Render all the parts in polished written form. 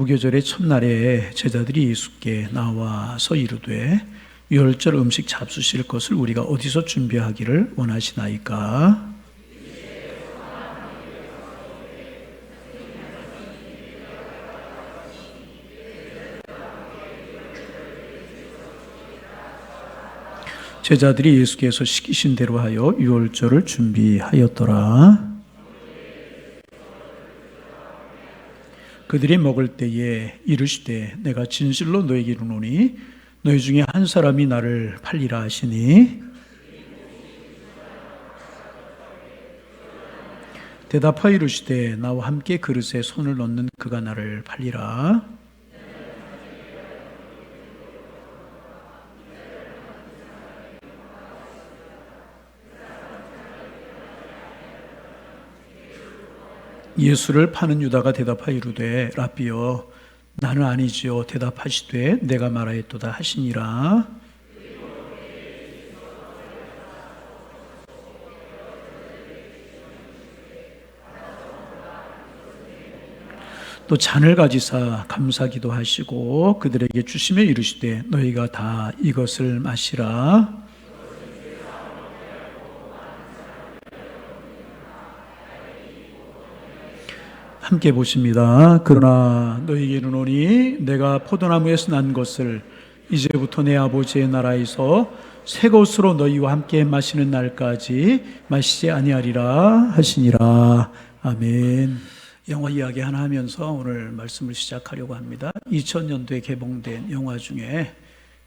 무교절의 첫날에 제자들이 예수께 나와서 이르되 유월절 음식 잡수실 것을 우리가 어디서 준비하기를 원하시나이까? 제자들이 예수께서 시키신 대로 하여 유월절을 준비하였더라. 그들이 먹을 때에 이르시되 내가 진실로 너에게 이르노니 너희 중에 한 사람이 나를 팔리라 하시니 대답하여 이르시되 나와 함께 그릇에 손을 넣는 그가 나를 팔리라. 예수를 파는 유다가 대답하여 이르되 라삐여 나는 아니지요. 대답하시되 내가 말하였도다 하시니라. 또 잔을 가지사 감사기도 하시고 그들에게 주시며 이르시되 너희가 다 이것을 마시라. 함께 보십니다. 그러나 너희에게 이르노니 내가 포도나무에서 난 것을 이제부터 내 아버지의 나라에서 새 것으로 너희와 함께 마시는 날까지 마시지 아니하리라 하시니라. 아멘. 영화 이야기 하나 하면서 오늘 말씀을 시작하려고 합니다. 2000년도에 개봉된 영화 중에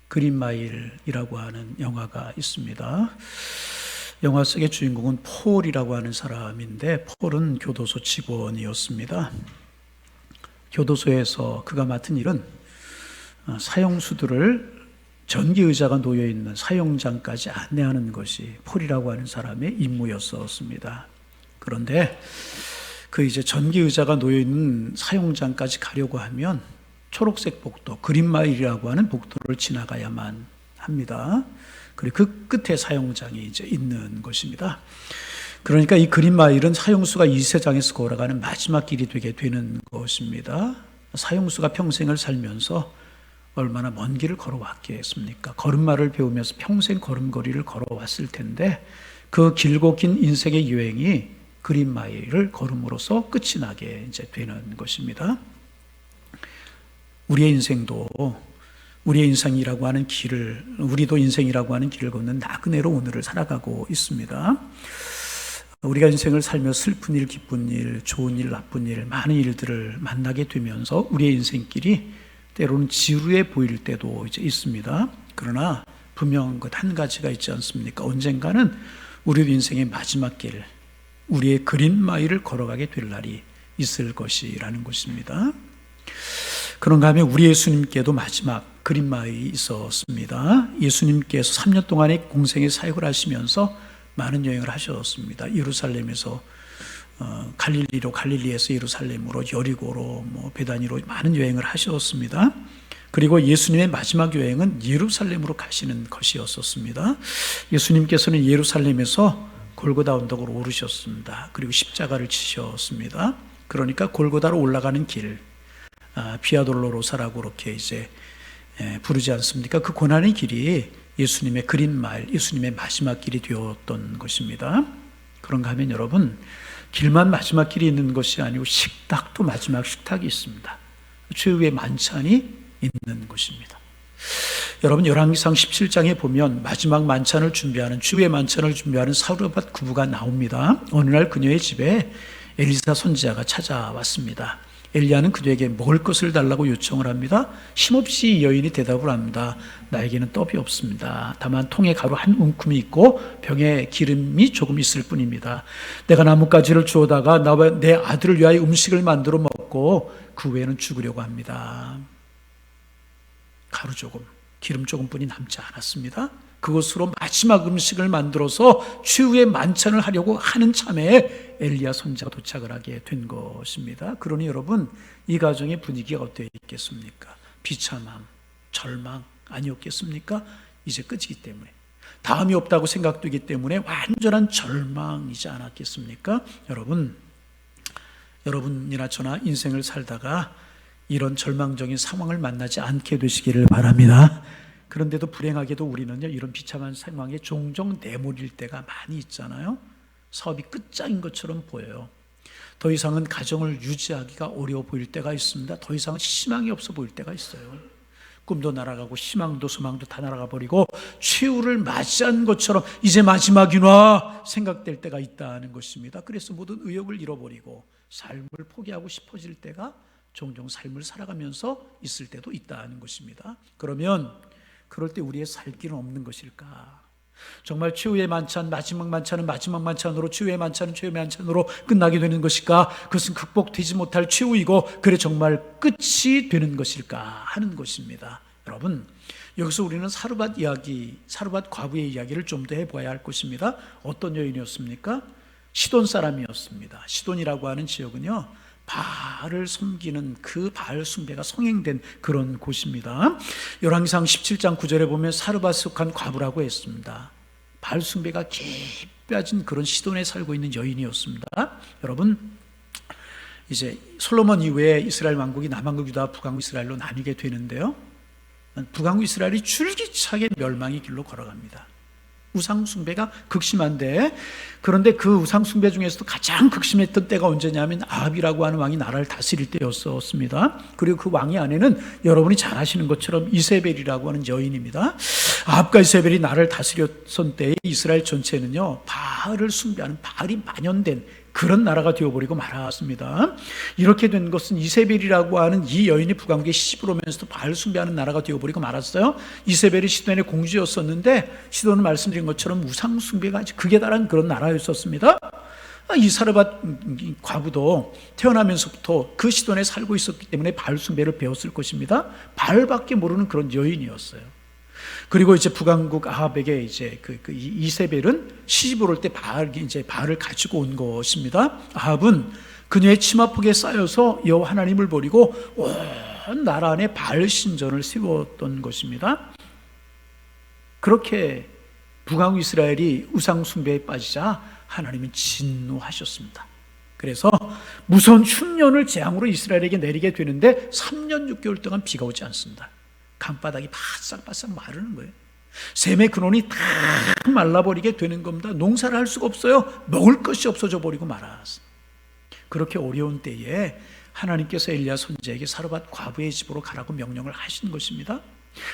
그린마일이라고 하는 영화가 있습니다. 영화 속의 주인공은 폴이라고 하는 사람인데 폴은 교도소 직원이었습니다. 교도소에서 그가 맡은 일은 사형수들을 전기의자가 놓여있는 사형장까지 안내하는 것이 폴이라고 하는 사람의 임무였었습니다. 그런데 그 이제 전기의자가 놓여있는 사형장까지 가려고 하면 초록색 복도, 그린마일이라고 하는 복도를 지나가야만 합니다. 그리고 그 끝에 사형장이 이제 있는 것입니다. 그러니까 이 그린마일은 사형수가 이 세상에서 걸어가는 마지막 길이 되게 되는 것입니다. 사형수가 평생을 살면서 얼마나 먼 길을 걸어왔겠습니까? 걸음마를 배우면서 평생 걸음걸이를 걸어왔을 텐데 그 길고 긴 인생의 여행이 그린마일을 걸음으로써 끝이 나게 이제 되는 것입니다. 우리의 인생도 우리의 인생이라고 하는 길을, 우리도 인생이라고 하는 길을 걷는 나그네로 오늘을 살아가고 있습니다. 우리가 인생을 살며 슬픈 일, 기쁜 일, 좋은 일, 나쁜 일, 많은 일들을 만나게 되면서 우리의 인생길이 때로는 지루해 보일 때도 이제 있습니다. 그러나 분명한 것 한 가지가 있지 않습니까? 언젠가는 우리 인생의 마지막 길, 우리의 그린마일을 걸어가게 될 날이 있을 것이라는 것입니다. 그런가 하면 우리 예수님께도 마지막 그린마일이 있었습니다. 예수님께서 3년 동안의 공생의 사역을 하시면서 많은 여행을 하셨습니다. 예루살렘에서 갈릴리로, 갈릴리에서 예루살렘으로, 여리고로, 베다니로 많은 여행을 하셨습니다. 그리고 예수님의 마지막 여행은 예루살렘으로 가시는 것이었습니다. 예수님께서는 예루살렘에서 골고다 언덕으로 오르셨습니다. 그리고 십자가를 지셨습니다. 그러니까 골고다로 올라가는 길, 비아돌로로사라고 그렇게 이제 부르지 않습니까? 그 고난의 길이 예수님의 그린마일, 예수님의 마지막 길이 되었던 것입니다. 그런가 하면 여러분, 길만 마지막 길이 있는 것이 아니고 식탁도 마지막 식탁이 있습니다. 최후의 만찬이 있는 것입니다. 여러분, 열왕기상 17장에 보면 마지막 만찬을 준비하는, 최후의 만찬을 준비하는 사르밧 부부가 나옵니다. 어느 날 그녀의 집에 엘리사 선지자가 찾아왔습니다. 엘리야는 그녀에게 먹을 것을 달라고 요청을 합니다. 힘없이 이 여인이 대답을 합니다. 나에게는 떡이 없습니다. 다만 통에 가루 한 움큼이 있고 병에 기름이 조금 있을 뿐입니다. 내가 나뭇가지를 주워다가 나와 내 아들을 위하여 음식을 만들어 먹고 그 후에는 죽으려고 합니다. 가루 조금, 기름 조금뿐이 남지 않았습니다. 그것으로 마지막 음식을 만들어서 최후의 만찬을 하려고 하는 참에 엘리야 선지자가 도착을 하게 된 것입니다. 그러니 여러분, 이 가정의 분위기가 어떻게 있겠습니까? 비참함, 절망 아니었겠습니까? 이제 끝이기 때문에, 다음이 없다고 생각되기 때문에 완전한 절망이지 않았겠습니까? 여러분이나 저나 인생을 살다가 이런 절망적인 상황을 만나지 않게 되시기를 바랍니다. 그런데도 불행하게도 우리는요, 이런 비참한 상황에 종종 내몰릴 때가 많이 있잖아요. 사업이 끝장인 것처럼 보여요. 더 이상은 가정을 유지하기가 어려워 보일 때가 있습니다. 더 이상은 희망이 없어 보일 때가 있어요. 꿈도 날아가고 희망도 소망도 다 날아가 버리고 최후를 맞이한 것처럼 이제 마지막이나 생각될 때가 있다는 것입니다. 그래서 모든 의욕을 잃어버리고 삶을 포기하고 싶어질 때가 종종 삶을 살아가면서 있을 때도 있다는 것입니다. 그러면 그럴 때 우리의 살 길은 없는 것일까? 정말 최후의 만찬, 마지막 만찬은 마지막 만찬으로, 최후의 만찬은 최후의 만찬으로 끝나게 되는 것일까? 그것은 극복되지 못할 최후이고 그래 정말 끝이 되는 것일까 하는 것입니다. 여러분, 여기서 우리는 사르밧 이야기, 사르밧 과부의 이야기를 좀 더 해봐야 할 것입니다. 어떤 여인이었습니까? 시돈 사람이었습니다. 시돈이라고 하는 지역은요, 바알을 섬기는 그 바알 숭배가 성행된 그런 곳입니다. 열왕기상 17장 9절에 보면 사르밧에 속한 과부라고 했습니다. 바알 숭배가 깊이 빠진 그런 시돈에 살고 있는 여인이었습니다. 여러분, 이제 솔로몬 이후에 이스라엘 왕국이 남왕국 유다, 북왕국 이스라엘로 나뉘게 되는데요, 북왕국 이스라엘이 줄기차게 멸망의 길로 걸어갑니다. 우상 숭배가 극심한데, 그런데 그 우상 숭배 중에서도 가장 극심했던 때가 언제냐면 아합이라고 하는 왕이 나라를 다스릴 때였었습니다. 그리고 그 왕의 아내는 여러분이 잘 아시는 것처럼 이세벨이라고 하는 여인입니다. 아합과 이세벨이 나라를 다스렸던 때에 이스라엘 전체는요, 바알을 숭배하는, 바알이 만연된 그런 나라가 되어버리고 말았습니다. 이렇게 된 것은 이세벨이라고 하는 이 여인이 북왕국에 시집을 오면서도 바알 숭배하는 나라가 되어버리고 말았어요. 이세벨이 시돈의 공주였었는데, 시돈은 말씀드린 것처럼 우상 숭배가 아주 극에 달한 그런 나라였었습니다. 이 사르밧 과부도 태어나면서부터 그 시돈에 살고 있었기 때문에 바알 숭배를 배웠을 것입니다. 바알밖에 모르는 그런 여인이었어요. 그리고 이제 북왕국 아합에게 이제 이세벨은 시집을 올 때 바알을 가지고 온 것입니다. 아합은 그녀의 치마폭에 쌓여서 여호와 하나님을 버리고 온 나라 안에 바알 신전을 세웠던 것입니다. 그렇게 북왕국 이스라엘이 우상 숭배에 빠지자 하나님은 진노하셨습니다. 그래서 무서운 흉년을 재앙으로 이스라엘에게 내리게 되는데 3년 6개월 동안 비가 오지 않습니다. 강바닥이 바싹바싹 마르는 거예요. 샘의 근원이 다 말라버리게 되는 겁니다. 농사를 할 수가 없어요. 먹을 것이 없어져 버리고 말았어요. 그렇게 어려운 때에 하나님께서 엘리야 선지자에게 사르밧 과부의 집으로 가라고 명령을 하신 것입니다.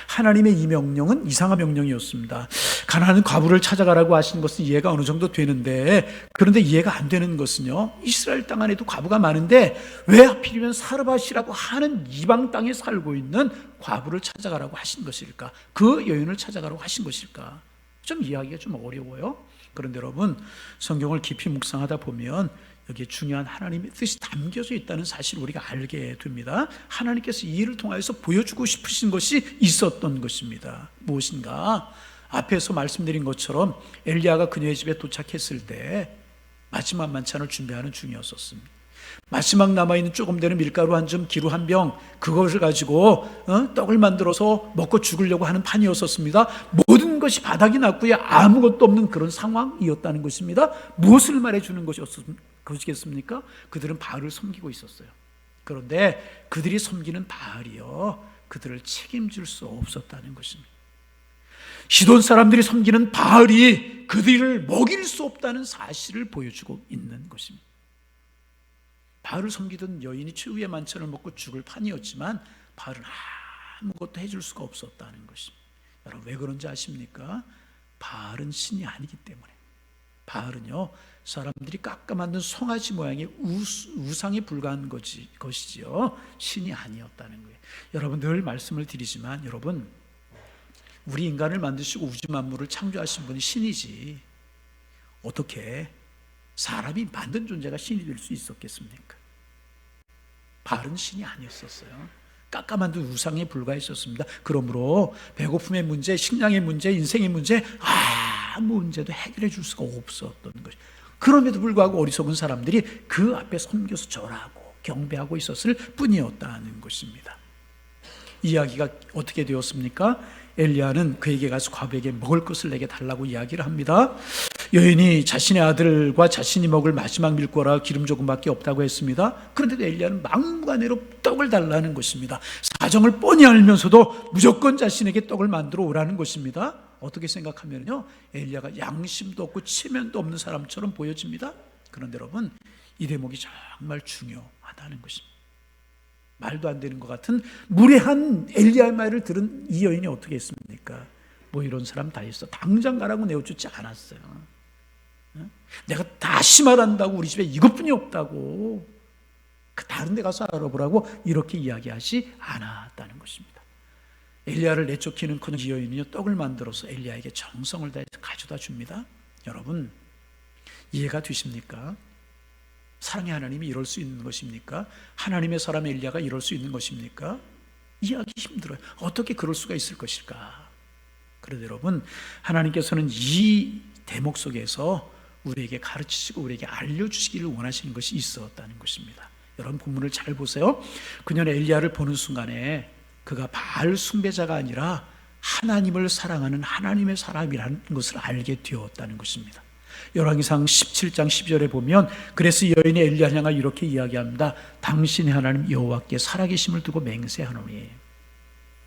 하나님의 이 명령은 이상한 명령이었습니다. 가나안 과부를 찾아가라고 하신 것은 이해가 어느 정도 되는데, 그런데 이해가 안 되는 것은요, 이스라엘 땅 안에도 과부가 많은데 왜 하필이면 사르밧이라고 하는 이방 땅에 살고 있는 과부를 찾아가라고 하신 것일까? 그 여인을 찾아가라고 하신 것일까? 좀 이해하기가 좀 어려워요. 그런데 여러분, 성경을 깊이 묵상하다 보면 여기에 중요한 하나님의 뜻이 담겨져 있다는 사실을 우리가 알게 됩니다. 하나님께서 이 일을 통하여서 보여주고 싶으신 것이 있었던 것입니다. 무엇인가? 앞에서 말씀드린 것처럼 엘리야가 그녀의 집에 도착했을 때 마지막 만찬을 준비하는 중이었었습니다. 마지막 남아있는 조금 되는 밀가루 한 점, 기루 한 병, 그것을 가지고 떡을 만들어서 먹고 죽으려고 하는 판이었었습니다. 모든 것이 바닥이 났고요, 아무것도 없는 그런 상황이었다는 것입니다. 무엇을 말해주는 것이겠습니까? 그들은 바알을 섬기고 있었어요. 그런데 그들이 섬기는 바알이요, 그들을 책임질 수 없었다는 것입니다. 시돈 사람들이 섬기는 바알이 그들을 먹일 수 없다는 사실을 보여주고 있는 것입니다. 바알을 섬기던 여인이 최후의 만찬을 먹고 죽을 판이었지만 바알은 아무것도 해줄 수가 없었다는 것입니다. 여러분, 왜 그런지 아십니까? 바알은 신이 아니기 때문에. 바알은요, 사람들이 깎아 만든 송아지 모양의 우상에 불과한 것이지요, 신이 아니었다는 거예요. 여러분, 늘 말씀을 드리지만, 여러분, 우리 인간을 만드시고 우주 만물을 창조하신 분이 신이지 어떻게 사람이 만든 존재가 신이 될 수 있었겠습니까? 바알은 신이 아니었었어요. 깎아 만든 우상에 불과했었습니다. 그러므로 배고픔의 문제, 식량의 문제, 인생의 문제, 아무 문제도 해결해 줄 수가 없었던 것이죠. 그럼에도 불구하고 어리석은 사람들이 그 앞에 섬겨서 절하고 경배하고 있었을 뿐이었다는 것입니다. 이야기가 어떻게 되었습니까? 엘리야는 그에게 가서 과부에게 먹을 것을 내게 달라고 이야기를 합니다. 여인이 자신의 아들과 자신이 먹을 마지막 밀가루와 기름 조금밖에 없다고 했습니다. 그런데도 엘리야는 막무가내로 떡을 달라는 것입니다. 사정을 뻔히 알면서도 무조건 자신에게 떡을 만들어 오라는 것입니다. 어떻게 생각하면요, 엘리야가 양심도 없고 체면도 없는 사람처럼 보여집니다. 그런데 여러분, 이 대목이 정말 중요하다는 것입니다. 말도 안 되는 것 같은 무례한 엘리야의 말을 들은 이 여인이 어떻게 했습니까? 뭐 이런 사람 다 있어. 당장 가라고 내어주지 않았어요. 내가 다시 말한다고 우리 집에 이것뿐이 없다고, 그 다른 데 가서 알아보라고 이렇게 이야기하지 않았다는 것입니다. 엘리야를 내쫓기는커녕 이 여인은요, 떡을 만들어서 엘리야에게 정성을 다해서 가져다 줍니다. 여러분, 이해가 되십니까? 사랑의 하나님이 이럴 수 있는 것입니까? 하나님의 사람 엘리야가 이럴 수 있는 것입니까? 이해하기 힘들어요. 어떻게 그럴 수가 있을 것일까? 그런데 여러분, 하나님께서는 이 대목 속에서 우리에게 가르치시고 우리에게 알려주시기를 원하시는 것이 있었다는 것입니다. 여러분, 본문을 잘 보세요. 그녀는 엘리야를 보는 순간에 그가 바알 숭배자가 아니라 하나님을 사랑하는 하나님의 사람이라는 것을 알게 되었다는 것입니다. 열왕기상 17장 12절에 보면, 그래서 여인이 엘리야를 향하여 이렇게 이야기합니다. 당신의 하나님 여호와께 살아계심을 두고 맹세하노니.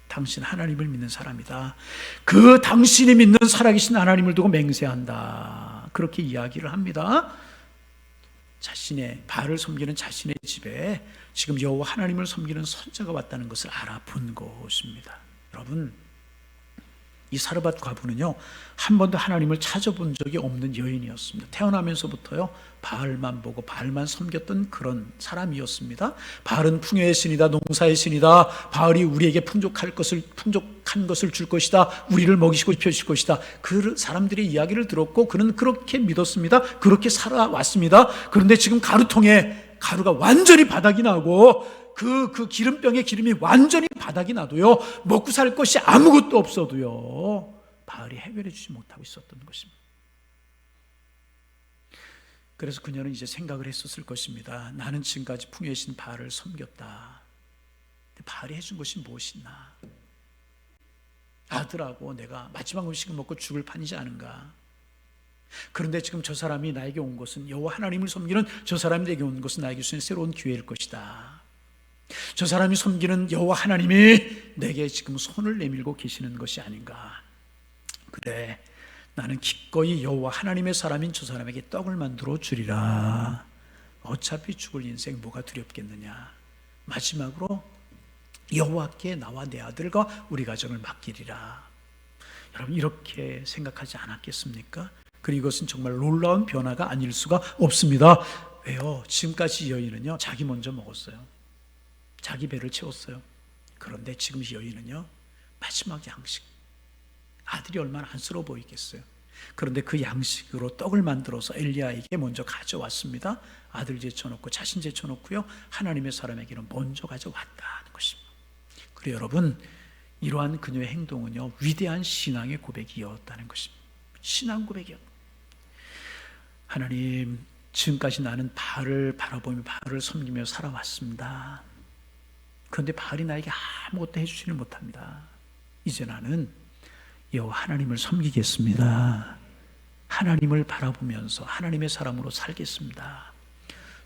당신 하나님을 믿는 사람이다. 그 당신이 믿는 살아계신 하나님을 두고 맹세한다. 그렇게 이야기를 합니다. 자신의 바알을 섬기는 자신의 집에 지금 여호와 하나님을 섬기는 선자가 왔다는 것을 알아본 것입니다. 여러분, 이 사르밧 과부는요, 한 번도 하나님을 찾아본 적이 없는 여인이었습니다. 태어나면서부터요, 바알만 보고 바알만 섬겼던 그런 사람이었습니다. 바알은 풍요의 신이다, 농사의 신이다, 바알이 우리에게 풍족한 것을 줄 것이다, 우리를 먹이시고 입혀주실 것이다, 그 사람들의 이야기를 들었고 그는 그렇게 믿었습니다. 그렇게 살아왔습니다. 그런데 지금 가루통에 가루가 완전히 바닥이 나고 그 기름병에 기름이 완전히 바닥이 나도요, 먹고 살 것이 아무것도 없어도요, 바알이 해결해 주지 못하고 있었던 것입니다. 그래서 그녀는 이제 생각을 했었을 것입니다. 나는 지금까지 풍요의 신 바알을 섬겼다. 근데 바알이 해준 것이 무엇이나? 아들하고 내가 마지막 음식을 먹고 죽을 판이지 않은가? 그런데 지금 저 사람이 나에게 온 것은, 여호와 하나님을 섬기는 저 사람이 내게 온 것은 나에게 주신 새로운 기회일 것이다. 저 사람이 섬기는 여호와 하나님이 내게 지금 손을 내밀고 계시는 것이 아닌가. 그래, 나는 기꺼이 여호와 하나님의 사람인 저 사람에게 떡을 만들어 주리라. 어차피 죽을 인생 뭐가 두렵겠느냐. 마지막으로 여호와께 나와 내 아들과 우리 가정을 맡기리라. 여러분, 이렇게 생각하지 않았겠습니까? 그리고 이것은 정말 놀라운 변화가 아닐 수가 없습니다. 왜요? 지금까지 여인은요, 자기 먼저 먹었어요. 자기 배를 채웠어요. 그런데 지금 이 여인은요, 마지막 양식, 아들이 얼마나 안쓰러워 보이겠어요. 그런데 그 양식으로 떡을 만들어서 엘리야에게 먼저 가져왔습니다. 아들 제쳐놓고 자신 제쳐놓고요, 하나님의 사람에게는 먼저 가져왔다는 것입니다. 그리고 여러분, 이러한 그녀의 행동은요, 위대한 신앙의 고백이었다는 것입니다. 신앙 고백이었다. 하나님, 지금까지 나는 바알을 바라보며 바알을 섬기며 살아왔습니다. 그런데 바알이 나에게 아무것도 해주지는 못합니다. 이제 나는 여호와 하나님을 섬기겠습니다. 하나님을 바라보면서 하나님의 사람으로 살겠습니다.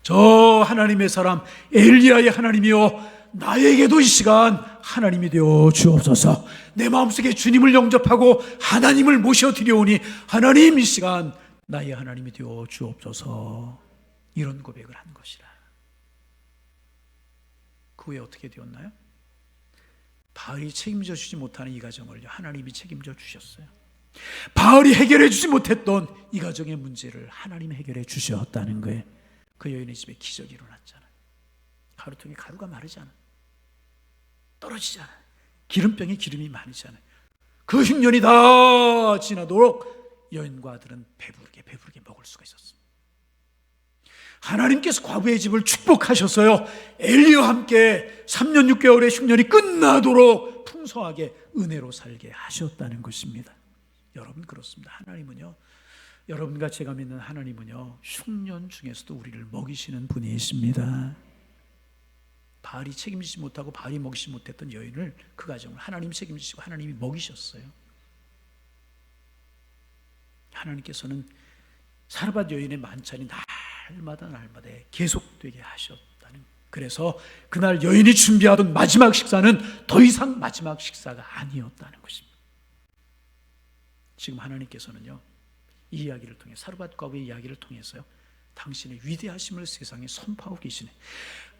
저 하나님의 사람 엘리야의 하나님이요, 나에게도 이 시간 하나님이 되어 주옵소서. 내 마음속에 주님을 영접하고 하나님을 모셔드려오니 하나님, 이 시간 나의 하나님이 되어 주옵소서. 이런 고백을 한 것이라. 그 후에 어떻게 되었나요? 바알이 책임져 주지 못하는 이 가정을 하나님이 책임져 주셨어요. 바알이 해결해 주지 못했던 이 가정의 문제를 하나님이 해결해 주셨다는 거예요. 그 여인의 집에 기적이 일어났잖아요. 가루통에 가루가 마르잖아요. 떨어지잖아요. 기름병에 기름이 많으잖아요. 그 흉년이 다 지나도록 여인과 아들은 배부르게 먹을 수가 있었습니다. 하나님께서 과부의 집을 축복하셨어요. 엘리야와 함께 3년 6개월의 흉년이 끝나도록 풍성하게 은혜로 살게 하셨다는 것입니다. 여러분, 그렇습니다. 하나님은요, 여러분과 제가 믿는 하나님은요, 흉년 중에서도 우리를 먹이시는 분이십니다. 바알이 책임지지 못하고 바알이 먹이지 못했던 여인을, 그 가정을 하나님이 책임지시고 하나님이 먹이셨어요. 하나님께서는 사르밧 여인의 만찬이 날마다 계속되게 하셨다는. 그래서 그날 여인이 준비하던 마지막 식사는 더 이상 마지막 식사가 아니었다는 것입니다. 지금 하나님께서는요, 이 이야기를 통해, 사르밧 과부의 이야기를 통해서요, 당신의 위대하심을 세상에 선포하고 계시네.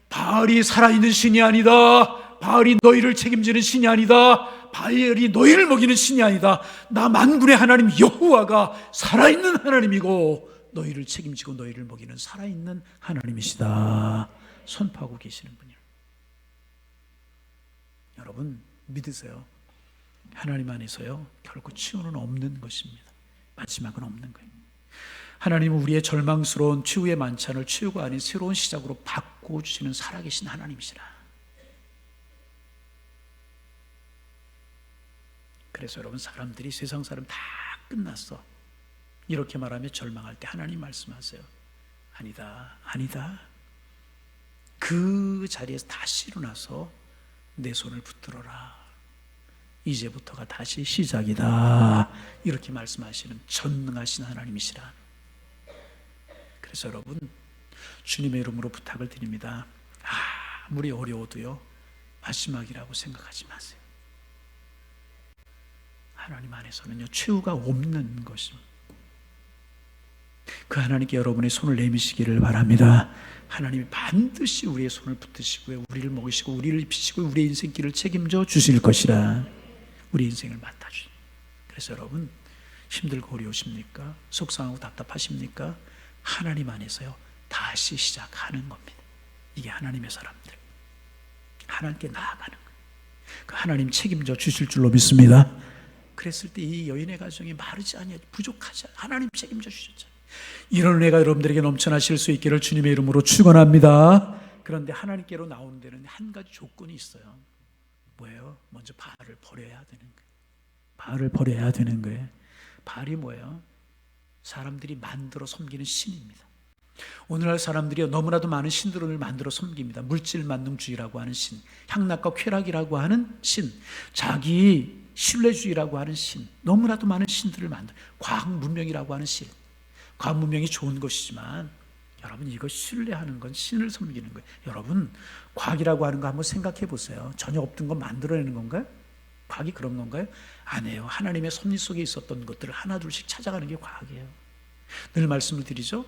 바알이 살아있는 신이 아니다. 바알이 너희를 책임지는 신이 아니다. 바알이 너희를 먹이는 신이 아니다. 나 만군의 하나님 여호와가 살아있는 하나님이고 너희를 책임지고 너희를 먹이는 살아있는 하나님이시다 선포하고 계시는 분이에요. 여러분 믿으세요. 하나님 안에서요 결코 치유는 없는 것입니다. 마지막은 없는 거예요. 하나님은 우리의 절망스러운 최후의 만찬을 최후가 아닌 새로운 시작으로 바꿔주시는 살아계신 하나님이시라. 그래서 여러분, 사람들이 세상 사람 다 끝났어 이렇게 말하며 절망할 때 하나님 말씀하세요. 아니다, 아니다. 그 자리에서 다시 일어나서 내 손을 붙들어라. 이제부터가 다시 시작이다. 이렇게 말씀하시는 전능하신 하나님이시라. 그래서 여러분, 주님의 이름으로 부탁을 드립니다. 아무리 어려워도요 마지막이라고 생각하지 마세요. 하나님 안에서는요 최후가 없는 것입니다. 그 하나님께 여러분의 손을 내미시기를 바랍니다. 하나님이 반드시 우리의 손을 붙드시고요, 우리를 먹이시고 우리를 입히시고 우리의 인생길을 책임져 주실 것이라. 우리 인생을 맡아주십니다. 그래서 여러분, 힘들고 어려우십니까? 속상하고 답답하십니까? 하나님 안에서요 다시 시작하는 겁니다. 이게 하나님의 사람들, 하나님께 나아가는 거예요. 그 하나님 책임져 주실 줄로 믿습니다. 그랬을 때 이 여인의 가정이 마르지 아니하지, 부족하지 않아요. 하나님 책임져 주셨잖아요. 이런 은혜가 여러분들에게 넘쳐나실 수 있기를 주님의 이름으로 축원합니다. 그런데 하나님께로 나오는 데는 한 가지 조건이 있어요. 뭐예요? 먼저 바알을 버려야 되는 거예요. 바알을 버려야 되는 거예요. 바알이 뭐예요? 사람들이 만들어 섬기는 신입니다. 오늘날 사람들이 너무나도 많은 신들을 만들어 섬깁니다. 물질 만능주의라고 하는 신, 향락과 쾌락이라고 하는 신, 자기 신뢰주의라고 하는 신, 너무나도 많은 신들을 만들어, 과학 문명이라고 하는 신. 과학 문명이 좋은 것이지만 여러분, 이거 신뢰하는 건 신을 섬기는 거예요. 여러분, 과학이라고 하는 거 한번 생각해 보세요. 전혀 없던 거 만들어내는 건가요? 과학이 그런 건가요? 아니에요. 하나님의 섭리 속에 있었던 것들을 하나둘씩 찾아가는 게 과학이에요. 늘 말씀을 드리죠.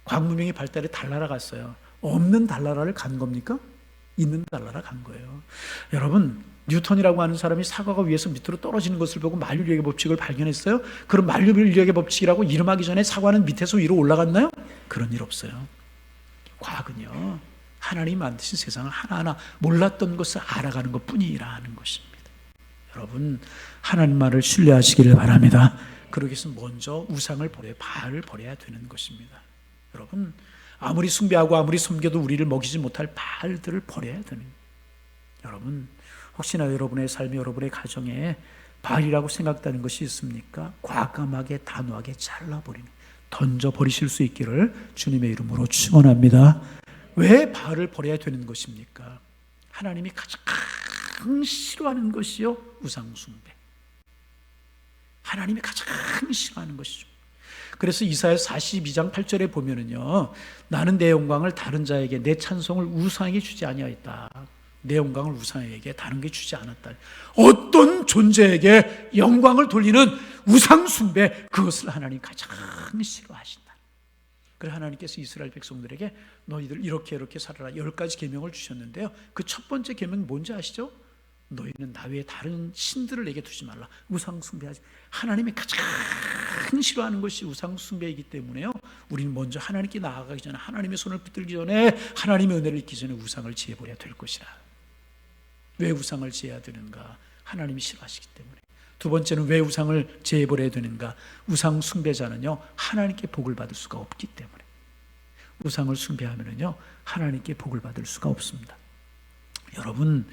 과학 문명이 발달해 달나라 갔어요. 없는 달나라를 간 겁니까? 있는 달나라 간 거예요. 여러분, 뉴턴이라고 하는 사람이 사과가 위에서 밑으로 떨어지는 것을 보고 만류인력의 법칙을 발견했어요. 그럼 만류인력의 법칙이라고 이름하기 전에 사과는 밑에서 위로 올라갔나요? 그런 일 없어요. 과학은요 하나님이 만드신 세상을 하나하나 몰랐던 것을 알아가는 것뿐이라는 것입니다. 여러분, 하나님만을 신뢰하시기를 바랍니다. 그러기 위해서 먼저 우상을 버려야, 바알을 버려야 되는 것입니다. 여러분, 아무리 숭배하고 아무리 섬겨도 우리를 먹이지 못할 바알들을 버려야 되는 거예요. 여러분, 혹시나 여러분의 삶이, 여러분의 가정에 바알이라고 생각되는 것이 있습니까? 과감하게 단호하게 잘라버리는, 던져버리실 수 있기를 주님의 이름으로 축원합니다. 왜 바알을 버려야 되는 것입니까? 하나님이 가장 싫어하는 것이요 우상숭배. 하나님이 가장 싫어하는 것이죠. 그래서 이사야 42장 8절에 보면은요, 나는 내 영광을 다른 자에게, 내 찬송을 우상에게 주지 아니하였다. 내 영광을 우상에게 다른 게 주지 않았다. 어떤 존재에게 영광을 돌리는 우상 숭배, 그것을 하나님 가장 싫어하신다. 그래서 하나님께서 이스라엘 백성들에게 너희들 이렇게 살아라 10가지 계명을 주셨는데요, 그 첫 번째 계명이 뭔지 아시죠? 너희는 나 외에 다른 신들을 내게 두지 말라. 우상 숭배하지. 하나님이 가장 싫어하는 것이 우상 숭배이기 때문에요, 우리는 먼저 하나님께 나아가기 전에, 하나님의 손을 붙들기 전에, 하나님의 은혜를 잊기 전에 우상을 지어버려야 될 것이라. 왜 우상을 지어야 되는가? 하나님이 싫어하시기 때문에. 두 번째는 왜 우상을 제해버려야 되는가? 우상 숭배자는요 하나님께 복을 받을 수가 없기 때문에. 우상을 숭배하면은요 하나님께 복을 받을 수가 없습니다. 여러분,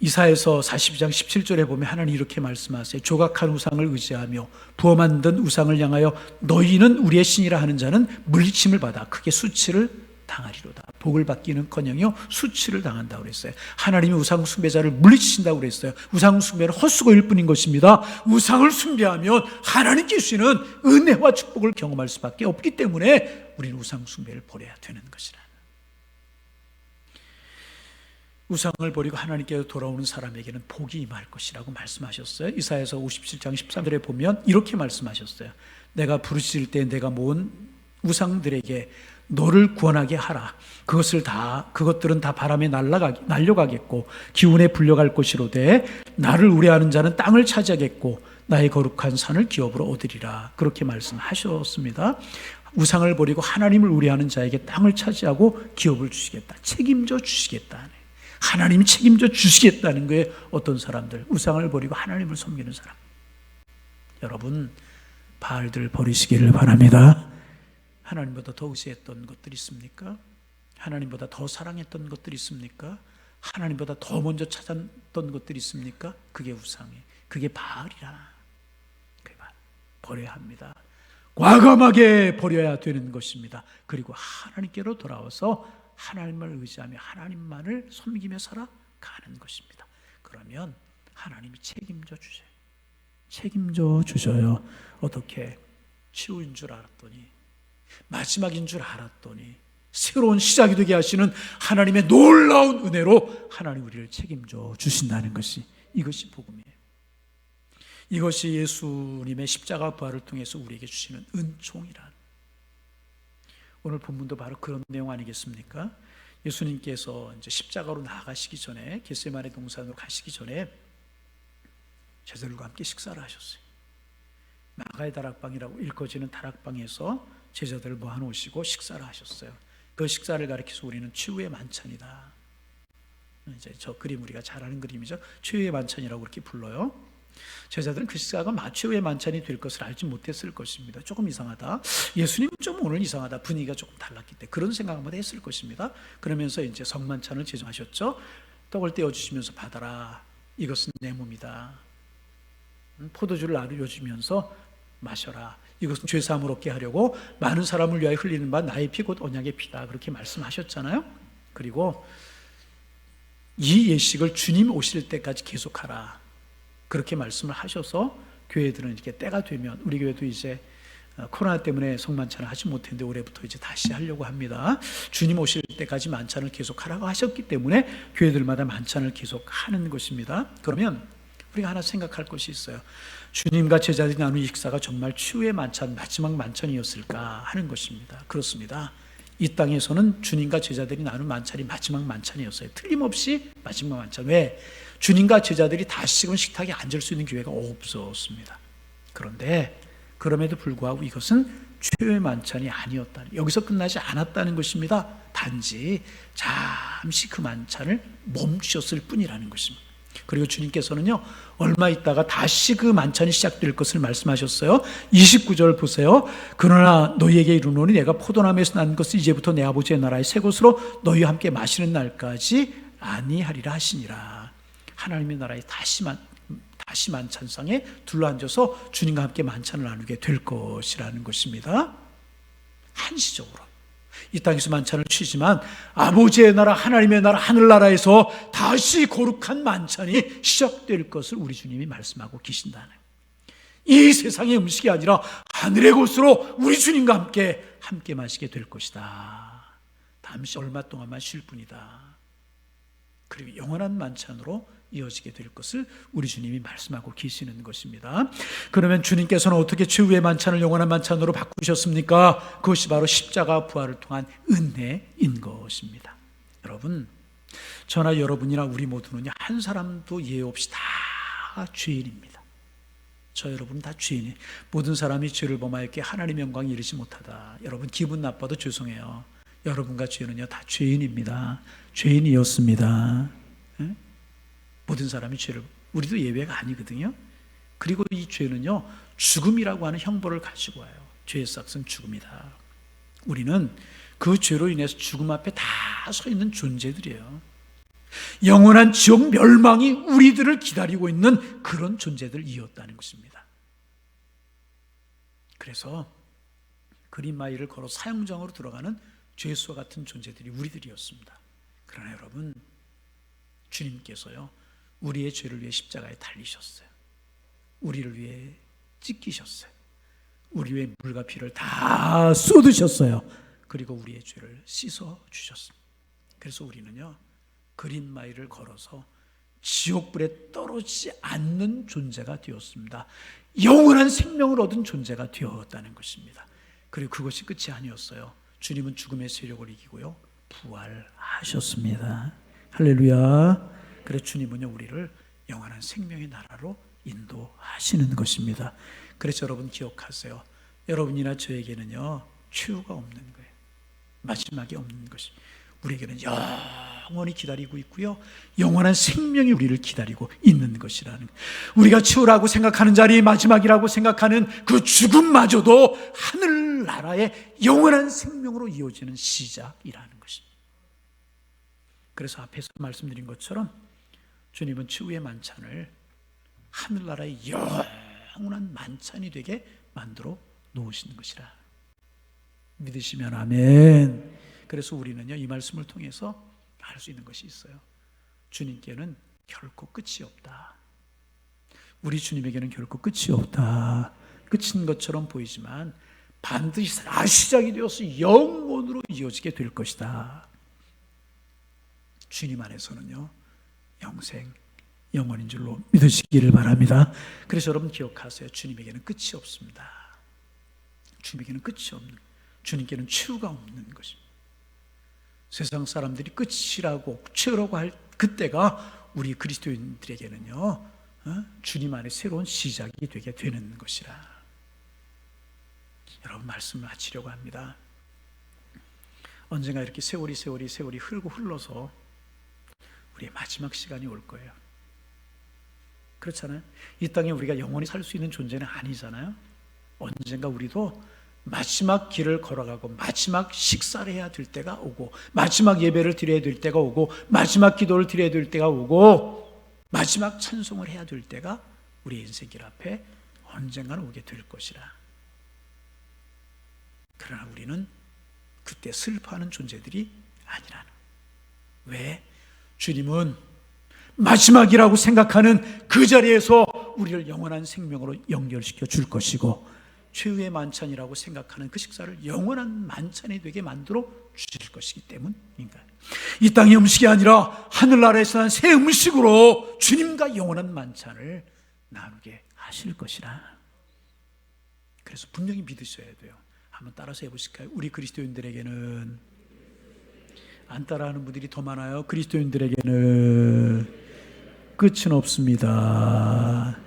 이사야서 42장 17절에 보면 하나님 이렇게 말씀하세요. 조각한 우상을 의지하며 부어 만든 우상을 향하여 너희는 우리의 신이라 하는 자는 물리침을 받아 크게 수치를 당하리로다. 복을 받기는커녕요 수치를 당한다고 그랬어요. 하나님이 우상 숭배자를 물리치신다고 그랬어요. 우상 숭배는 헛수고일 뿐인 것입니다. 우상을 숭배하면 하나님께 주시는 은혜와 축복을 경험할 수밖에 없기 때문에 우리는 우상 숭배를 버려야 되는 것이라. 우상을 버리고 하나님께로 돌아오는 사람에게는 복이 임할 것이라고 말씀하셨어요. 이사야서 57장 13절에 보면 이렇게 말씀하셨어요. 내가 부르짖을 때 내가 모은 우상들에게 너를 구원하게 하라. 그것들은 다 바람에 날려가겠고 기운에 불려갈 것이로되 나를 우려하는 자는 땅을 차지하겠고 나의 거룩한 산을 기업으로 얻으리라. 그렇게 말씀하셨습니다. 우상을 버리고 하나님을 우려하는 자에게 땅을 차지하고 기업을 주시겠다. 책임져 주시겠다. 하나님이 책임져 주시겠다는 거예요. 어떤 사람들, 우상을 버리고 하나님을 섬기는 사람. 여러분, 바알들 버리시기를 바랍니다. 하나님보다 더 의지했던 것들이 있습니까? 하나님보다 더 사랑했던 것들이 있습니까? 하나님보다 더 먼저 찾았던 것들이 있습니까? 그게 우상이에요. 그게 바알이라. 버려야 합니다. 과감하게 버려야 되는 것입니다. 그리고 하나님께로 돌아와서 하나님을 의지하며 하나님만을 섬기며 살아가는 것입니다. 그러면 하나님이 책임져 주셔요. 책임져 주셔요. 어떻게? 치유인 줄 알았더니, 마지막인 줄 알았더니 새로운 시작이 되게 하시는 하나님의 놀라운 은혜로 하나님 우리를 책임져 주신다는 것이, 이것이 복음이에요. 이것이 예수님의 십자가 부활을 통해서 우리에게 주시는 은총이란, 오늘 본문도 바로 그런 내용 아니겠습니까? 예수님께서 이제 십자가로 나아가시기 전에, 겟세마네 동산으로 가시기 전에 제자들과 함께 식사를 하셨어요. 마가의 다락방이라고 일컬어지는 다락방에서 제자들을 모아놓으시고 식사를 하셨어요. 그 식사를 가리켜서 우리는 최후의 만찬이다. 이제 저 그림 우리가 잘 아는 그림이죠. 최후의 만찬이라고 그렇게 불러요. 제자들은 그 식사가 최후의 만찬이 될 것을 알지 못했을 것입니다. 조금 이상하다. 예수님 좀 오늘 이상하다. 분위기가 조금 달랐기 때문에 그런 생각 한번 했을 것입니다. 그러면서 이제 성만찬을 제정하셨죠. 떡을 떼어주시면서 받아라. 이것은 내 몸이다. 포도주를 나누어주면서 마셔라. 이것은 죄사함을 얻게 하려고 많은 사람을 위하여 흘리는 바 나의 피 곧 언약의 피다. 그렇게 말씀하셨잖아요. 그리고 이 예식을 주님 오실 때까지 계속하라. 그렇게 말씀을 하셔서 교회들은 이렇게 때가 되면, 우리 교회도 이제 코로나 때문에 성만찬을 하지 못했는데 올해부터 이제 다시 하려고 합니다. 주님 오실 때까지 만찬을 계속하라고 하셨기 때문에 교회들마다 만찬을 계속하는 것입니다. 그러면 우리가 하나 생각할 것이 있어요. 주님과 제자들이 나눈 식사가 정말 최후의 만찬, 마지막 만찬이었을까 하는 것입니다. 그렇습니다. 이 땅에서는 주님과 제자들이 나눈 만찬이 마지막 만찬이었어요. 틀림없이 마지막 만찬. 왜? 주님과 제자들이 다시금 식탁에 앉을 수 있는 기회가 없었습니다. 그런데 그럼에도 불구하고 이것은 최후의 만찬이 아니었다. 여기서 끝나지 않았다는 것입니다. 단지 잠시 그 만찬을 멈추셨을 뿐이라는 것입니다. 그리고 주님께서는요, 얼마 있다가 다시 그 만찬이 시작될 것을 말씀하셨어요. 29절 보세요. 그러나 너희에게 이르노니 내가 포도나무에서 난 것을 이제부터 내 아버지의 나라의 새 것으로 너희와 함께 마시는 날까지 아니하리라 하시니라. 하나님의 나라에 다시 만찬상에 둘러앉아서 주님과 함께 만찬을 나누게 될 것이라는 것입니다. 한시적으로 이 땅에서 만찬을 취지만 아버지의 나라, 하나님의 나라, 하늘나라에서 다시 거룩한 만찬이 시작될 것을 우리 주님이 말씀하고 계신다는, 이 세상의 음식이 아니라 하늘의 것으로 우리 주님과 함께 마시게 될 것이다. 잠시 얼마 동안만 쉴 뿐이다. 그리고 영원한 만찬으로 이어지게 될 것을 우리 주님이 말씀하고 계시는 것입니다. 그러면 주님께서는 어떻게 최후의 만찬을 영원한 만찬으로 바꾸셨습니까? 그것이 바로 십자가 부활을 통한 은혜인 것입니다. 여러분, 저나 여러분이나 우리 모두는 한 사람도 예외 없이 다 죄인입니다. 저 여러분 다 죄인이에요. 모든 사람이 죄를 범하였기에 하나님의 영광에 이르지 못하다. 여러분 기분 나빠도 죄송해요. 여러분과 죄는요 다 죄인입니다. 죄인이었습니다. 네? 모든 사람이 죄를, 우리도 예외가 아니거든요. 그리고 이 죄는요 죽음이라고 하는 형벌을 가지고 와요. 죄의 싹은 죽음이다. 우리는 그 죄로 인해서 죽음 앞에 다 서 있는 존재들이에요. 영원한 지옥 멸망이 우리들을 기다리고 있는 그런 존재들이었다는 것입니다. 그래서 그린마일을 걸어 사형장으로 들어가는 죄수와 같은 존재들이 우리들이었습니다. 그러나 여러분, 주님께서요, 우리의 죄를 위해 십자가에 달리셨어요. 우리를 위해 찢기셨어요. 우리 위해 물과 피를 다 쏟으셨어요. 그리고 우리의 죄를 씻어 주셨습니다. 그래서 우리는요, 그린마일을 걸어서 지옥불에 떨어지지 않는 존재가 되었습니다. 영원한 생명을 얻은 존재가 되었다는 것입니다. 그리고 그것이 끝이 아니었어요. 주님은 죽음의 세력을 이기고요, 부활하셨습니다. 할렐루야. 그래서 주님은요, 우리를 영원한 생명의 나라로 인도하시는 것입니다. 그래서 여러분 기억하세요. 여러분이나 저에게는요, 최후가 없는 거예요. 마지막이 없는 것이 우리에게는 영원히 기다리고 있고요, 영원한 생명이 우리를 기다리고 있는 것이라는 거예요. 우리가 최후라고 생각하는 자리, 마지막이라고 생각하는 그 죽음마저도 하늘나라의 영원한 생명으로 이어지는 시작이라는 것입니다. 그래서 앞에서 말씀드린 것처럼 주님은 최후의 만찬을 하늘나라의 영원한 만찬이 되게 만들어 놓으신 것이라 믿으시면 아멘. 그래서 우리는요, 이 말씀을 통해서 알 수 있는 것이 있어요. 주님께는 결코 끝이 없다. 우리 주님에게는 결코 끝이 없다. 끝인 것처럼 보이지만 반드시 다 시작이 되어서 영원으로 이어지게 될 것이다. 주님 안에서는요, 영생, 영원인 줄로 믿으시기를 바랍니다. 그래서 여러분 기억하세요. 주님에게는 끝이 없습니다. 주님에게는 끝이 없는, 주님께는 최후가 없는 것입니다. 세상 사람들이 끝이라고 최후라고 할 그때가 우리 그리스도인들에게는요, 주님 안에 새로운 시작이 되게 되는 것이라. 여러분, 말씀을 마치려고 합니다. 언젠가 이렇게 세월이 흐르고 흘러서 우리의 마지막 시간이 올 거예요. 그렇잖아요. 이 땅에 우리가 영원히 살 수 있는 존재는 아니잖아요. 언젠가 우리도 마지막 길을 걸어가고 마지막 식사를 해야 될 때가 오고, 마지막 예배를 드려야 될 때가 오고, 마지막 기도를 드려야 될 때가 오고, 마지막 찬송을 해야 될 때가 우리 인생길 앞에 언젠가는 오게 될 것이라. 그러나 우리는 그때 슬퍼하는 존재들이 아니라는. 왜? 주님은 마지막이라고 생각하는 그 자리에서 우리를 영원한 생명으로 연결시켜 줄 것이고, 최후의 만찬이라고 생각하는 그 식사를 영원한 만찬이 되게 만들어 주실 것이기 때문인가. 이 땅의 음식이 아니라 하늘나라에서 난 새 음식으로 주님과 영원한 만찬을 나누게 하실 것이라. 그래서 분명히 믿으셔야 돼요. 한번 따라서 해보실까요? 우리 그리스도인들에게는, 안 따라하는 분들이 더 많아요. 그리스도인들에게는 끝은 없습니다.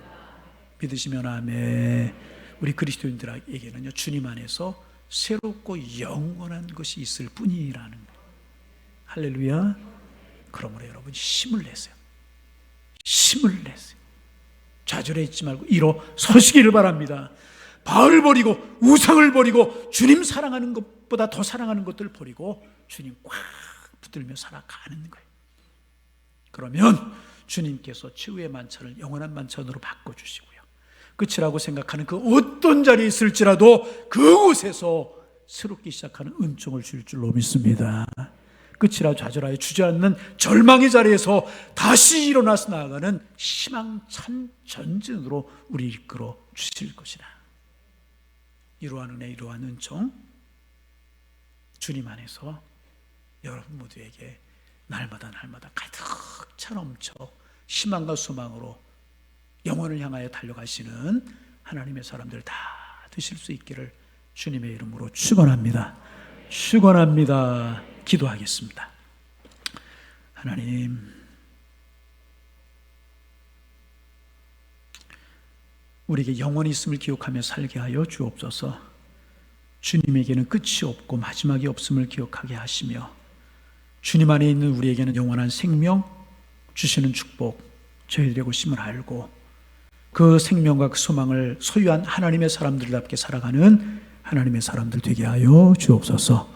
믿으시면 아멘. 우리 그리스도인들에게는요, 주님 안에서 새롭고 영원한 것이 있을 뿐이라는 거예요. 할렐루야. 그러므로 여러분 힘을 내세요. 힘을 내세요. 좌절해 있지 말고 일어서시기를 바랍니다. 바알 버리고 우상을 버리고 주님 사랑하는 것보다 더 사랑하는 것들을 버리고 주님 꽉 붙들며 살아가는 거예요. 그러면 주님께서 최후의 만찬을 영원한 만찬으로 바꿔주시고요, 끝이라고 생각하는 그 어떤 자리에 있을지라도 그곳에서 새롭게 시작하는 은총을 줄 줄로 믿습니다. 끝이라 좌절하여 주저앉는 절망의 자리에서 다시 일어나서 나아가는 희망찬 전진으로 우리 이끌어 주실 것이라. 이러한 은혜, 이러한 은총, 주님 안에서 여러분 모두에게 날마다 가득 차 넘쳐 희망과 소망으로 영혼을 향하여 달려가시는 하나님의 사람들 다 되실 수 있기를 주님의 이름으로 축원합니다. 축원합니다. 기도하겠습니다. 하나님, 우리에게 영원히 있음을 기억하며 살게 하여 주옵소서. 주님에게는 끝이 없고 마지막이 없음을 기억하게 하시며, 주님 안에 있는 우리에게는 영원한 생명 주시는 축복, 저희들의 곳임을 알고 그 생명과 그 소망을 소유한 하나님의 사람들답게 살아가는 하나님의 사람들 되게 하여 주옵소서.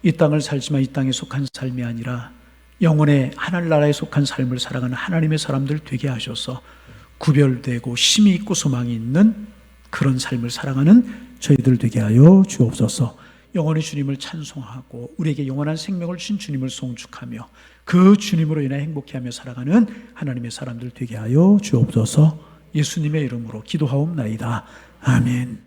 이 땅을 살지만 이 땅에 속한 삶이 아니라 영원의 하늘나라에 속한 삶을 살아가는 하나님의 사람들 되게 하셔서 구별되고 힘이 있고 소망이 있는 그런 삶을 살아가는 저희들 되게 하여 주옵소서. 영원히 주님을 찬송하고 우리에게 영원한 생명을 주신 주님을 송축하며 그 주님으로 인해 행복해하며 살아가는 하나님의 사람들 되게 하여 주옵소서. 예수님의 이름으로 기도하옵나이다. 아멘.